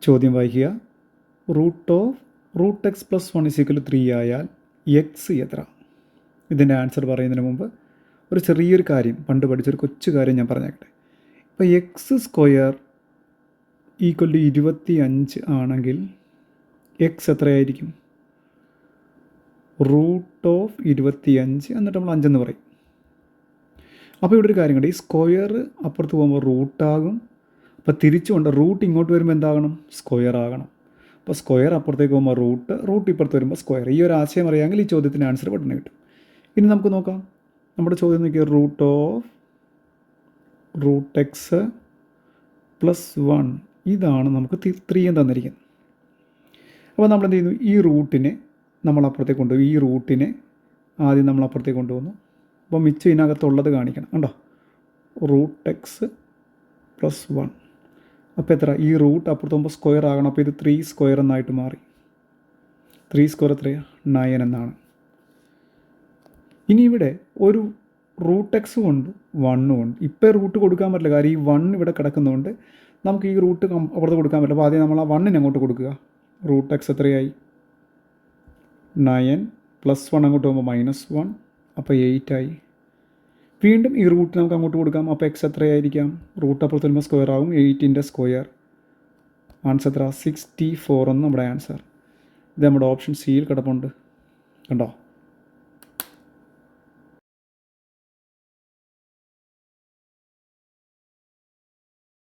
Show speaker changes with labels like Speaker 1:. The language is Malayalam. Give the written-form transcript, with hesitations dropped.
Speaker 1: ചോദ്യം വായിക്കുക. റൂട്ട് എക്സ് പ്ലസ് 1 = 3 ആയാൽ എക്സ് എത്ര? ഇതിൻ്റെ ആൻസർ പറയുന്നതിന് മുമ്പ് ഒരു ചെറിയൊരു കാര്യം, പണ്ട് പഠിച്ചൊരു കൊച്ചു കാര്യം ഞാൻ പറഞ്ഞേക്കട്ടെ. ഇപ്പോൾ x² = 25 ആണെങ്കിൽ എക്സ് എത്രയായിരിക്കും? √25 എന്നിട്ട് നമ്മൾ 5 എന്ന് പറയും. അപ്പോൾ ഇവിടെ ഒരു കാര്യം കണ്ട്, ഈ സ്ക്വയർ അപ്പുറത്ത് പോകുമ്പോൾ റൂട്ടാകും. അപ്പോൾ തിരിച്ചുകൊണ്ട് റൂട്ട് ഇങ്ങോട്ട് വരുമ്പോൾ എന്താകണം? സ്ക്വയർ ആകണം. അപ്പോൾ സ്ക്വയർ അപ്പുറത്തേക്ക് പോകുമ്പോൾ റൂട്ട് ഇപ്പുറത്ത് വരുമ്പോൾ സ്ക്വയർ. ഈ ഒരു ആശയം അറിയാമെങ്കിൽ ഈ ചോദ്യത്തിന് ആൻസർ പെട്ടെന്ന് കിട്ടും. ഇനി നമുക്ക് നോക്കാം. നമ്മുടെ ചോദ്യം നോക്കിയാൽ √x + 1 ഇതാണ് നമുക്ക് 3 എന്ന് തന്നിരിക്കുന്നത്. അപ്പോൾ നമ്മൾ എന്ത് ചെയ്യുന്നു? ഈ റൂട്ടിനെ നമ്മൾ അപ്പുറത്തേക്ക് കൊണ്ടുപോയി. ഈ റൂട്ടിനെ ആദ്യം നമ്മൾ അപ്പുറത്തേക്ക് കൊണ്ടുപോകുന്നു. അപ്പോൾ മിച്ചം ഇതിനകത്തുള്ളത് കാണിക്കണം. കണ്ടോ? √x + 1. അപ്പോൾ എത്ര? ഈ റൂട്ട് അപ്പുറത്ത് പോകുമ്പോൾ സ്ക്വയർ ആകണം. അപ്പോൾ ഇത് 3² എന്നായിട്ട് മാറി. 3² എത്രയാണ്? 9 എന്നാണ്. ഇനി ഇവിടെ ഒരു √x ഉണ്ട്, 1 ഉണ്ട്. ഇപ്പോൾ റൂട്ട് കൊടുക്കാൻ പറ്റില്ല, കാര്യം ഈ 1 ഇവിടെ കിടക്കുന്നതുകൊണ്ട് നമുക്ക് ഈ റൂട്ട് അപ്പുറത്ത് കൊടുക്കാൻ പറ്റില്ല. അപ്പോൾ ആദ്യം നമ്മൾ ആ 1 അങ്ങോട്ട് കൊടുക്കുക. √x എത്രയായി? 9 + 1 അങ്ങോട്ട് പോകുമ്പോൾ -1, അപ്പോൾ 8 ആയി. വീണ്ടും ഈ റൂട്ട് നമുക്ക് അങ്ങോട്ട് കൊടുക്കാം. അപ്പോൾ എക്സ് എത്രയായിരിക്കാം? റൂട്ട് അപ്പുറത്ത് വരുമ്പോൾ സ്ക്വയർ ആകും. 8ൻ്റെ സ്ക്വയർ. ആൻസർ എത്ര? 64 എന്ന് നമ്മുടെ ആൻസർ. ഇത് നമ്മുടെ ഓപ്ഷൻ സിയിൽ കിടപ്പുണ്ട്. കണ്ടോ?